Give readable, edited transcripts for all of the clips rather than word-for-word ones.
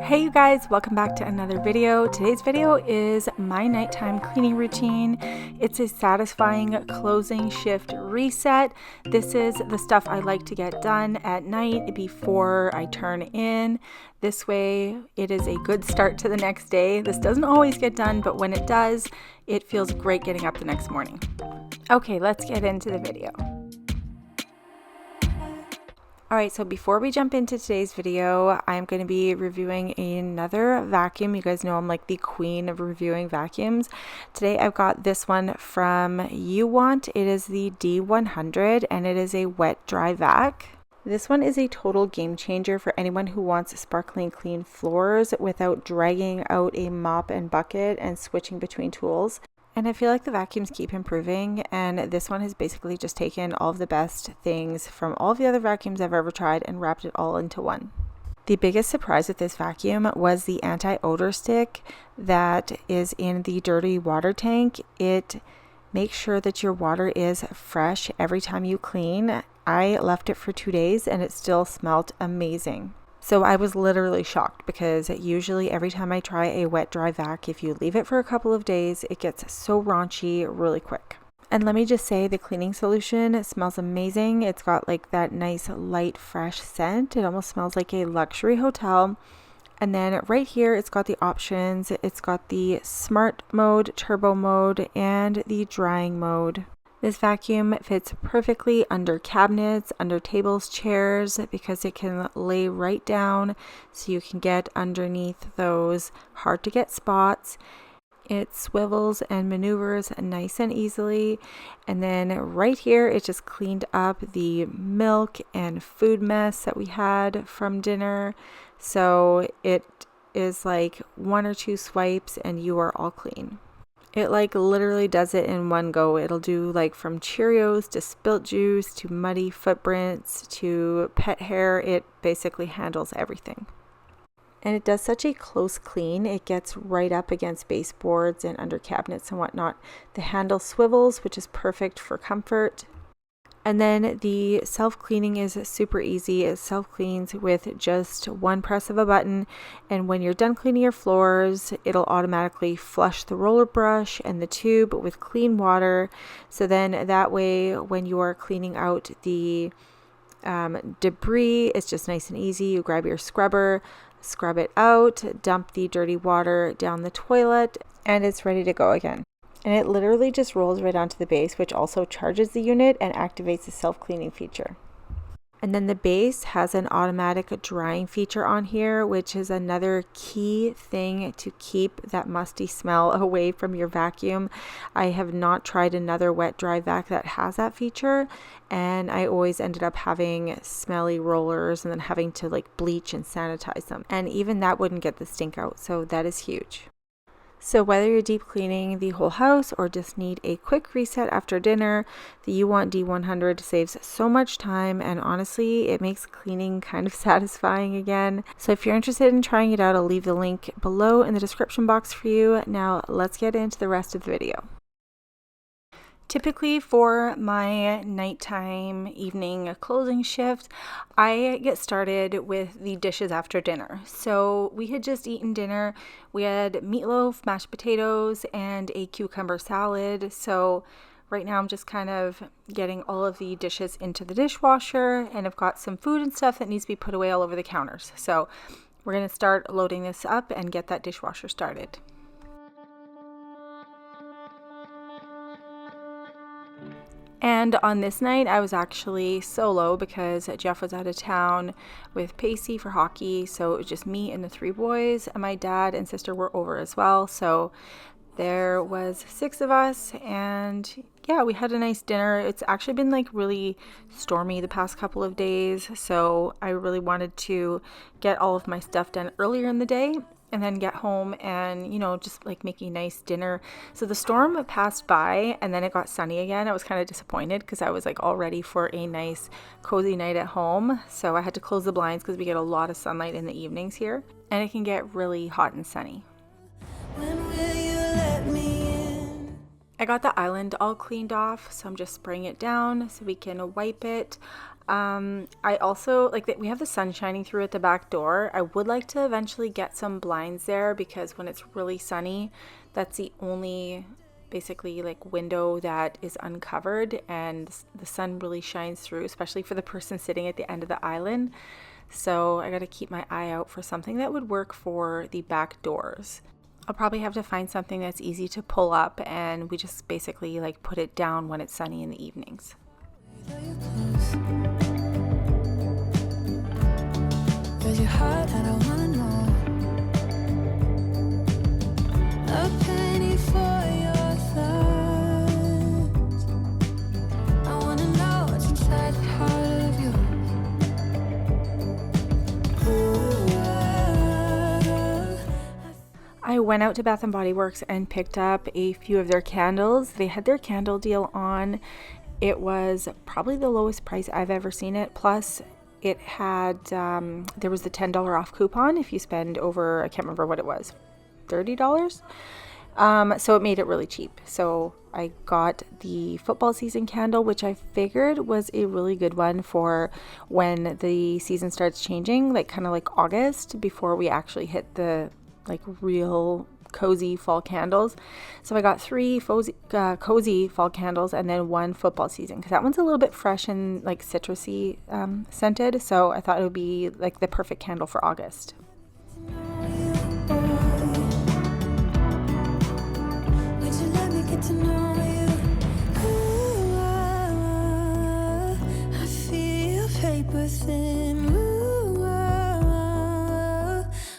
Hey you guys, welcome back to another video. Today's video is my nighttime cleaning routine. It's a satisfying closing shift reset. This is the stuff I like to get done at night before I turn in. This way it is a good start to the next day. This doesn't always get done, but when it does, it feels great getting up the next morning. Okay, let's get into the video. Alright, so before we jump into today's video, I'm going to be reviewing another vacuum. You guys know I'm like the queen of reviewing vacuums. Today I've got this one from UWant. It is the D100 and it is a wet dry vac. This one is a total game changer for anyone who wants sparkling clean floors without dragging out a mop and bucket and switching between tools. And I feel like the vacuums keep improving, and this one has basically just taken all of the best things from all of the other vacuums I've ever tried and wrapped it all into one. The biggest surprise with this vacuum was the anti-odor stick that is in the dirty water tank. It makes sure that your water is fresh every time you clean. I left it for 2 days and it still smelled amazing. So I was literally shocked because usually every time I try a wet dry vac, if you leave it for a couple of days, it gets so raunchy really quick. And let me just say, the cleaning solution smells amazing. It's got like that nice light fresh scent. It almost smells like a luxury hotel. And then right here it's got the options. It's got the smart mode, turbo mode, and the drying mode. This vacuum fits perfectly under cabinets, under tables, chairs, because it can lay right down so you can get underneath those hard to get spots. It swivels and maneuvers nice and easily. And then right here, it just cleaned up the milk and food mess that we had from dinner. So it is like 1 or 2 swipes and you are all clean. It like literally does it in one go. It'll do like from Cheerios to spilt juice to muddy footprints to pet hair. It basically handles everything. And it does such a close clean. It gets right up against baseboards and under cabinets and whatnot. The handle swivels, which is perfect for comfort. And then the self-cleaning is super easy. It self-cleans with just one press of a button. And when you're done cleaning your floors, it'll automatically flush the roller brush and the tube with clean water. So then that way, when you are cleaning out the debris, it's just nice and easy. You grab your scrubber, scrub it out, dump the dirty water down the toilet, and it's ready to go again. And it literally just rolls right onto the base, which also charges the unit and activates the self-cleaning feature. And then the base has an automatic drying feature on here, which is another key thing to keep that musty smell away from your vacuum. I have not tried another wet dry vac that has that feature, and I always ended up having smelly rollers and then having to like bleach and sanitize them. And even that wouldn't get the stink out, so that is huge. So whether you're deep cleaning the whole house or just need a quick reset after dinner, the UWant D100 saves so much time, and honestly, it makes cleaning kind of satisfying again. So if you're interested in trying it out, I'll leave the link below in the description box for you. Now let's get into the rest of the video. Typically for my nighttime evening closing shift, I get started with the dishes after dinner. So we had just eaten dinner. We had meatloaf, mashed potatoes, and a cucumber salad. So right now I'm just kind of getting all of the dishes into the dishwasher, and I've got some food and stuff that needs to be put away all over the counters. So we're going to start loading this up and get that dishwasher started. And on this night, I was actually solo because Jeff was out of town with Pacey for hockey. So it was just me and the 3 boys, and my dad and sister were over as well. So there was 6 of us, and yeah, we had a nice dinner. It's actually been like really stormy the past couple of days. So I really wanted to get all of my stuff done earlier in the day and then get home and, you know, just like making nice dinner. So the storm passed by and then it got sunny again. I was kind of disappointed because I was like all ready for a nice cozy night at home. So I had to close the blinds because we get a lot of sunlight in the evenings here, and it can get really hot and sunny. When will you let me in? I got the island all cleaned off, so I'm just spraying it down so we can wipe it. I also like that we have the sun shining through at the back door. I would like to eventually get some blinds there because when it's really sunny, that's the only basically like window that is uncovered and the sun really shines through, especially for the person sitting at the end of the island. So I got to keep my eye out for something that would work for the back doors. I'll probably have to find something that's easy to pull up and we just basically like put it down when it's sunny in the evenings. Your heart, I don't wanna know. A penny for your thoughts. I wanna know what's inside the heart of you. I went out to Bath and Body Works and picked up a few of their candles. They had their candle deal on. It was probably the lowest price I've ever seen it. Plus, it had, there was the $10 off coupon if you spend over, I can't remember what it was, $30? So it made it really cheap. So I got the football season candle, which I figured was a really good one for when the season starts changing, like kind of like August, before we actually hit the like real cozy fall candles. So I got 3 cozy fall candles and then 1 football season because that one's a little bit fresh and like citrusy scented. So I thought it would be like the perfect candle for August. I feel paper thin.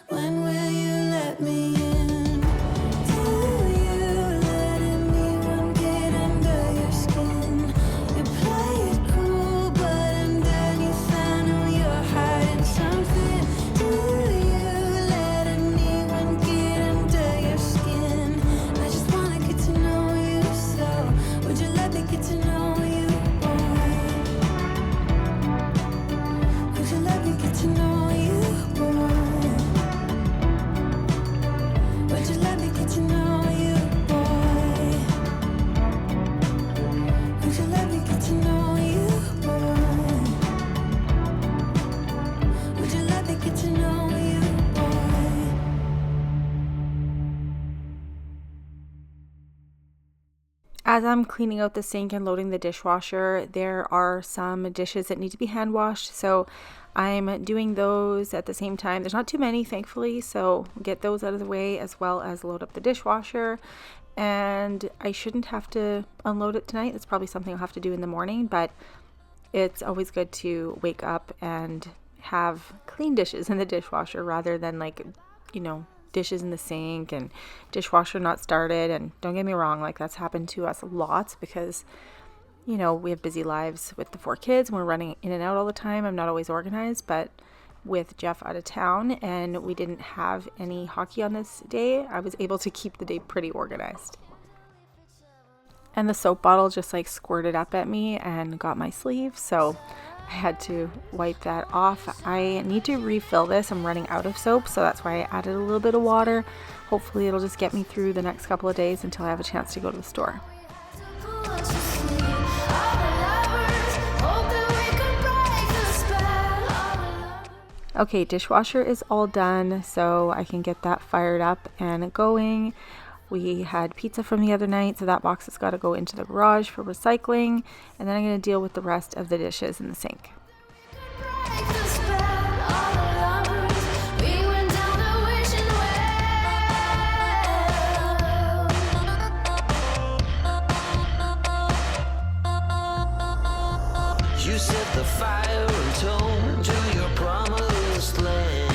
When will you let me in? As I'm cleaning out the sink and loading the dishwasher, there are some dishes that need to be hand washed. So I'm doing those at the same time. There's not too many, thankfully, so get those out of the way as well as load up the dishwasher. And I shouldn't have to unload it tonight. That's probably something I'll have to do in the morning, but it's always good to wake up and have clean dishes in the dishwasher rather than like, you know, dishes in the sink and dishwasher not started. And don't get me wrong, like that's happened to us lots because, you know, we have busy lives with the 4 kids and we're running in and out all the time. I'm not always organized, but with Jeff out of town and we didn't have any hockey on this day, I was able to keep the day pretty organized. And the soap bottle just like squirted up at me and got my sleeve, so I had to wipe that off. I need to refill this. I'm running out of soap, so that's why I added a little bit of water. Hopefully it'll just get me through the next couple of days until I have a chance to go to the store. Okay, dishwasher is all done, so I can get that fired up and going. We had pizza from the other night, so that box has got to go into the garage for recycling, and then I'm going to deal with the rest of the dishes in the sink. You set the fire and tone to your promised land.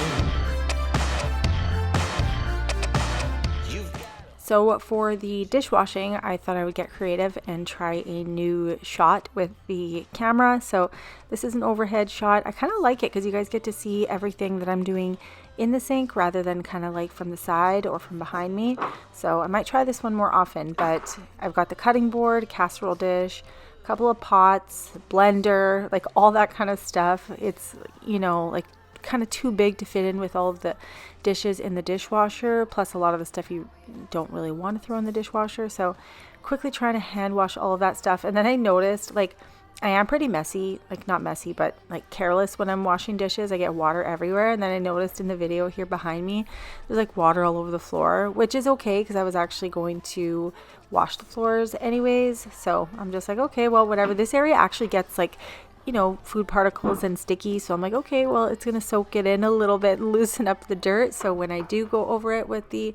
So for the dishwashing, I thought I would get creative and try a new shot with the camera. So this is an overhead shot. I kind of like it because you guys get to see everything that I'm doing in the sink rather than kind of like from the side or from behind me. So I might try this one more often, but I've got the cutting board, casserole dish, a couple of pots, blender, like all that kind of stuff. It's, you know, like kind of too big to fit in with all of the dishes in the dishwasher, plus a lot of the stuff you don't really want to throw in the dishwasher. So quickly trying to hand wash all of that stuff. And then I noticed like I am pretty messy, like not messy, but like careless when I'm washing dishes. I get water everywhere. And then I noticed in the video here behind me, there's like water all over the floor, which is okay because I was actually going to wash the floors anyways. So I'm just like, okay, well, whatever. This area actually gets like, you know, food particles and sticky. So I'm like, okay, well, it's going to soak it in a little bit and loosen up the dirt. So when I do go over it with the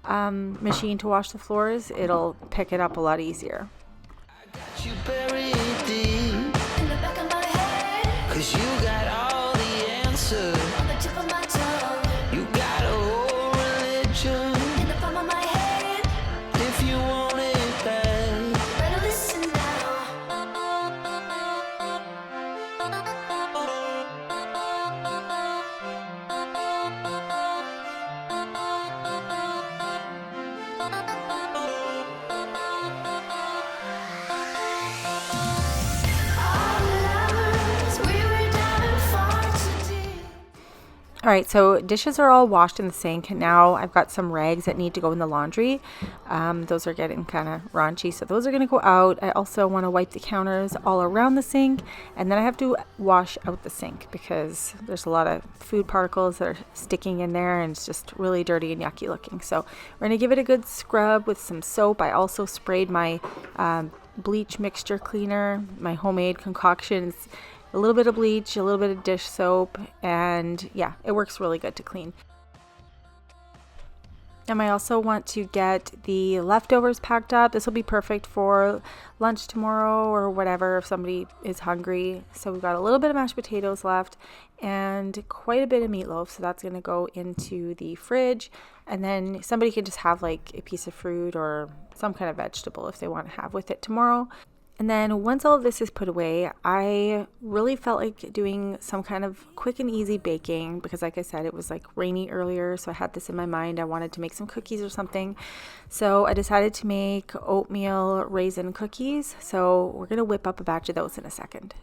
machine to wash the floors, it'll pick it up a lot easier. You buried deep in the back of my head, 'cause you got all the answers on the tip of my tongue. You got a whole religion in the palm of my head. If you want it bad, better listen now. All right, so dishes are all washed in the sink. Now I've got some rags that need to go in the laundry. Those are getting kind of raunchy, so those are going to go out. I also want to wipe the counters all around the sink, and then I have to wash out the sink because there's a lot of food particles that are sticking in there, and it's just really dirty and yucky looking. So we're going to give it a good scrub with some soap. I also sprayed my bleach mixture cleaner, my homemade concoctions. A little bit of bleach, a little bit of dish soap, and yeah, it works really good to clean. And I also want to get the leftovers packed up. This will be perfect for lunch tomorrow or whatever if somebody is hungry. So we've got a little bit of mashed potatoes left and quite a bit of meatloaf. So that's going to go into the fridge. And then somebody can just have like a piece of fruit or some kind of vegetable if they want to have with it tomorrow. And then once all of this is put away, I really felt like doing some kind of quick and easy baking because like I said, it was like rainy earlier. So I had this in my mind. I wanted to make some cookies or something. So I decided to make oatmeal raisin cookies. So we're going to whip up a batch of those in a second.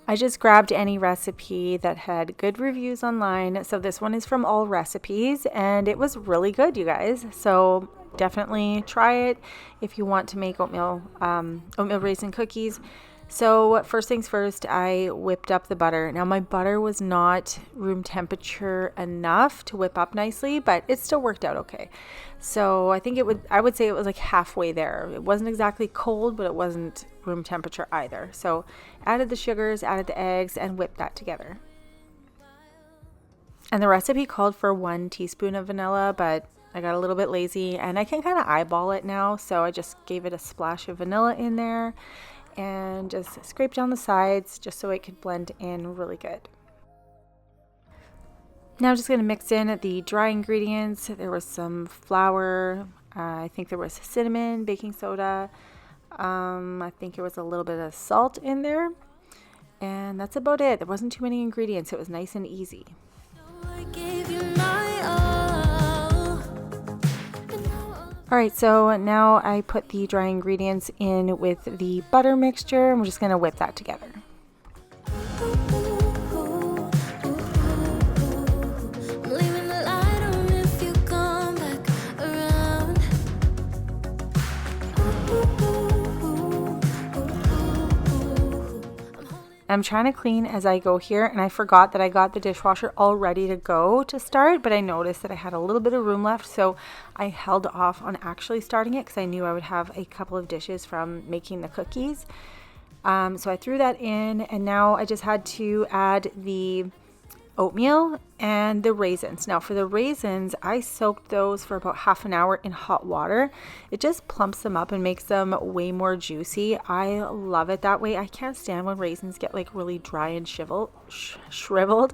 I just grabbed any recipe that had good reviews online. So this one is from All Recipes and it was really good, you guys. So definitely try it if you want to make oatmeal raisin cookies. So first things first, I whipped up the butter. Now my butter was not room temperature enough to whip up nicely, but it still worked out okay. So I would say it was like halfway there. It wasn't exactly cold, but it wasn't room temperature either. So added the sugars, added the eggs, and whipped that together. And the recipe called for 1 teaspoon of vanilla, but I got a little bit lazy and I can kind of eyeball it now. So I just gave it a splash of vanilla in there and just scrape down the sides just so it could blend in really good. Now I'm just going to mix in the dry ingredients. There was some flour. I think there was cinnamon, baking soda. I think there was a little bit of salt in there. And that's about it. There wasn't too many ingredients. It was nice and easy. Alright, so now I put the dry ingredients in with the butter mixture and we're just going to whip that together. I'm trying to clean as I go here and I forgot that I got the dishwasher all ready to go to start, but I noticed that I had a little bit of room left, so I held off on actually starting it because I knew I would have a couple of dishes from making the cookies. So I threw that in and now I just had to add the oatmeal and the raisins. Now for the raisins, I soaked those for about half an hour in hot water. It just plumps them up and makes them way more juicy. I love it that way. I can't stand when raisins get like really dry and shriveled.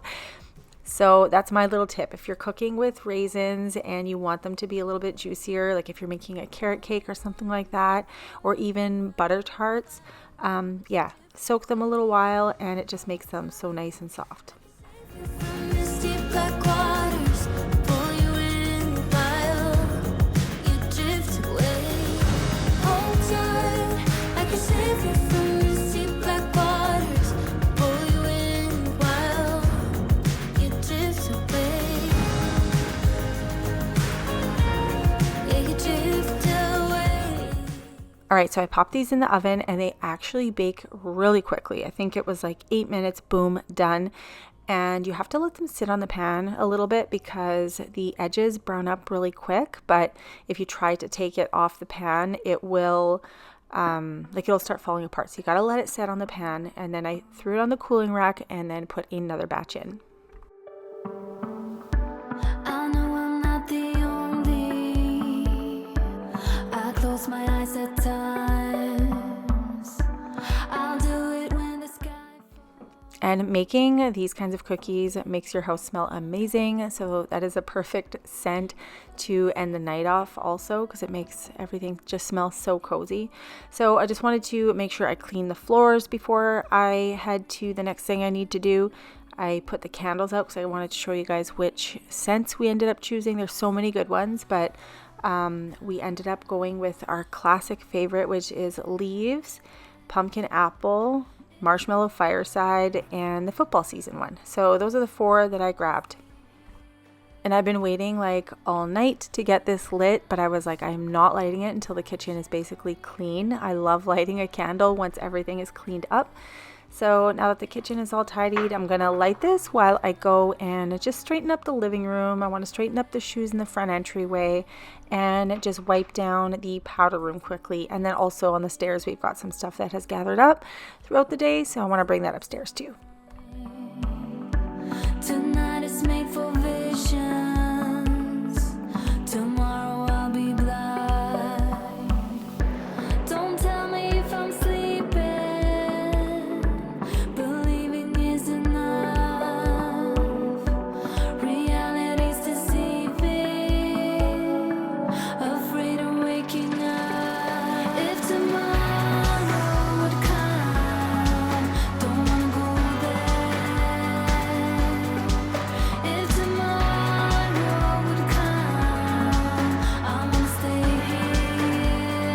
So that's my little tip. If you're cooking with raisins and you want them to be a little bit juicier, like if you're making a carrot cake or something like that, or even butter tarts, soak them a little while and it just makes them so nice and soft. All right, so I popped these in the oven and they actually bake really quickly. I think it was like 8 minutes, boom, done. And you have to let them sit on the pan a little bit because the edges brown up really quick. But if you try to take it off the pan, it will, it'll start falling apart. So you got to let it sit on the pan. And then I threw it on the cooling rack and then put another batch in. I know I'm not the only. I close my eyes at times. I'll do it when the sky. And making these kinds of cookies makes your house smell amazing. So that is a perfect scent to end the night off also, because it makes everything just smell so cozy. So I just wanted to make sure I clean the floors before I head to the next thing I need to do. I put the candles out because I wanted to show you guys which scents we ended up choosing. There's so many good ones, but we ended up going with our classic favorite, which is leaves, pumpkin apple, marshmallow fireside, and the football season one. So those are the 4 that I grabbed. And I've been waiting like all night to get this lit, but I was like, I'm not lighting it until the kitchen is basically clean. I love lighting a candle once everything is cleaned up. So now that the kitchen is all tidied, I'm gonna light this while I go and just straighten up the living room. I want to straighten up the shoes in the front entryway and just wipe down the powder room quickly. And then also on the stairs, we've got some stuff that has gathered up throughout the day, so I want to bring that upstairs too. Tonight is made for visions. Tomorrow I'll be blind. Don't tell me if I'm sleeping. Believing is enough. Reality's deceiving. Afraid of waking up. If tomorrow would come, don't wanna go there. If tomorrow would come, I wanna stay here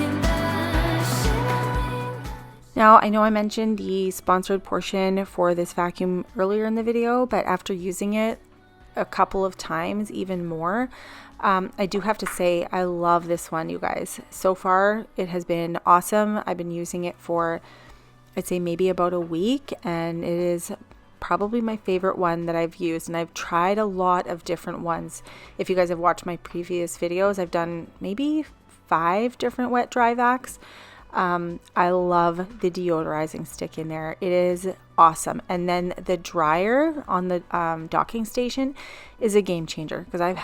in that shimmering. Now, I know I mentioned the sponsored portion for this vacuum earlier in the video, but after using it a couple of times, even more, I do have to say I love this one, you guys. So far, it has been awesome. I've been using it for, I'd say maybe about a week, and it is probably my favorite one that I've used. And I've tried a lot of different ones. If you guys have watched my previous videos, I've done maybe 5 different wet dry vacs. I love the deodorizing stick in there. It is awesome. And then the dryer on the docking station is a game changer, because I'm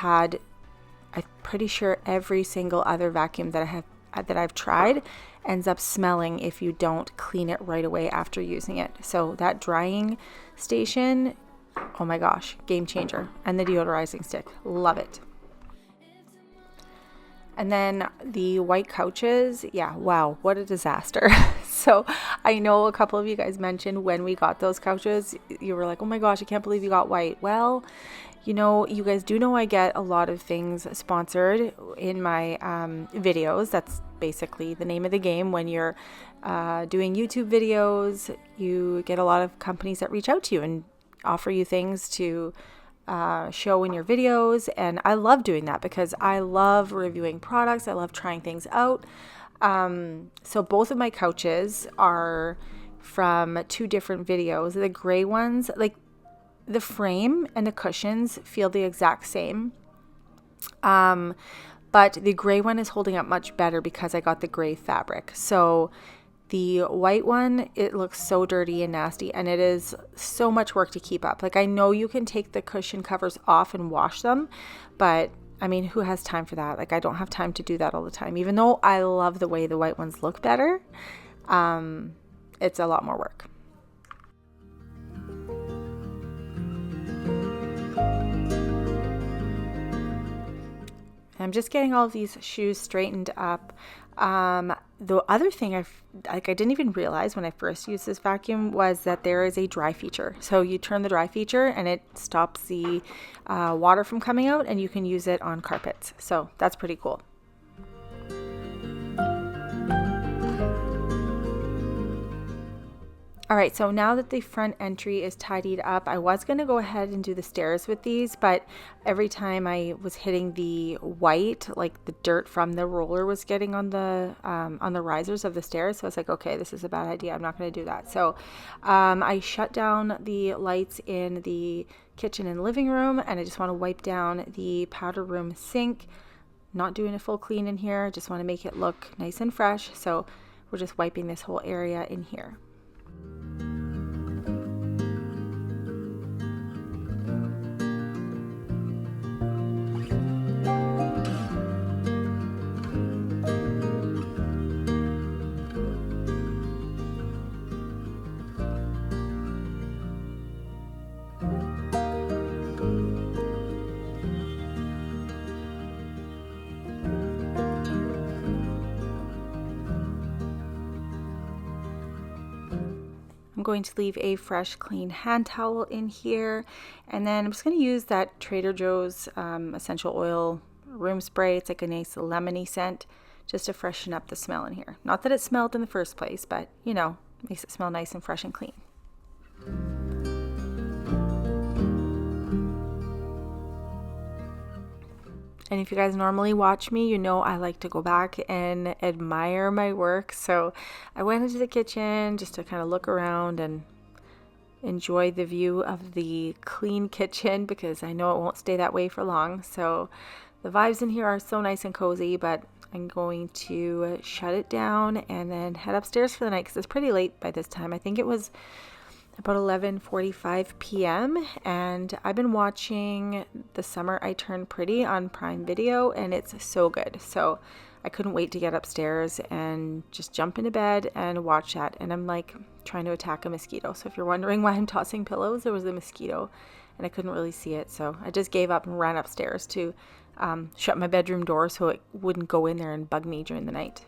pretty sure every single other vacuum that I've tried ends up smelling if you don't clean it right away after using it. So that drying station, oh my gosh, game changer. And the deodorizing stick, love it. And then the white couches, yeah, wow, what a disaster. So I know a couple of you guys mentioned when we got those couches, you were like, oh my gosh, I can't believe you got white. Well, you know, you guys do know I get a lot of things sponsored in my videos. That's basically the name of the game. When you're doing YouTube videos, you get a lot of companies that reach out to you and offer you things to show in your videos, and I love doing that because I love reviewing products. I love trying things out. So both of my couches are from 2 different videos. The gray ones, like the frame and the cushions feel the exact same, but the gray one is holding up much better because I got the gray fabric. So the white one, it looks so dirty and nasty, and it is so much work to keep up. Like, I know you can take the cushion covers off and wash them, but I mean, who has time for that? Like, I don't have time to do that all the time. Even though I love the way the white ones look better, it's a lot more work. I'm just getting all of these shoes straightened up. The other thing I didn't even realize when I first used this vacuum was that there is a dry feature. So you turn the dry feature and it stops the water from coming out, and you can use it on carpets. So that's pretty cool. All right, so now that the front entry is tidied up, I was going to go ahead and do the stairs with these, but every time I was hitting the white, like the dirt from the roller was getting on the risers of the stairs. So I was like, okay, this is a bad idea. I'm not going to do that. So I shut down the lights in the kitchen and living room, and I just want to wipe down the powder room sink. Not doing a full clean in here. Just want to make it look nice and fresh. So we're just wiping this whole area in here. I'm going to leave a fresh, clean hand towel in here, and then I'm just going to use that Trader Joe's essential oil room spray. It's like a nice lemony scent, just to freshen up the smell in here. Not that it smelled in the first place, but you know, makes it smell nice and fresh and clean. And if you guys normally watch me, you know I like to go back and admire my work. So I went into the kitchen just to kind of look around and enjoy the view of the clean kitchen, because I know it won't stay that way for long. So the vibes in here are so nice and cozy, but I'm going to shut it down and then head upstairs for the night because it's pretty late by this time. I think it was about 11:45 p.m. and I've been watching The Summer I Turned Pretty on Prime Video, and it's so good. So I couldn't wait to get upstairs and just jump into bed and watch that. And I'm like trying to attack a mosquito. So if you're wondering why I'm tossing pillows, there was a mosquito and I couldn't really see it. So I just gave up and ran upstairs to shut my bedroom door so it wouldn't go in there and bug me during the night.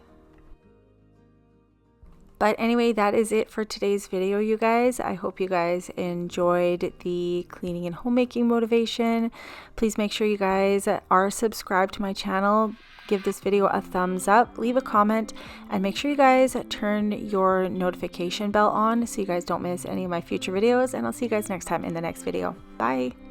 But anyway, that is it for today's video, you guys. I hope you guys enjoyed the cleaning and homemaking motivation. Please make sure you guys are subscribed to my channel. Give this video a thumbs up, leave a comment, and make sure you guys turn your notification bell on so you guys don't miss any of my future videos. And I'll see you guys next time in the next video. Bye.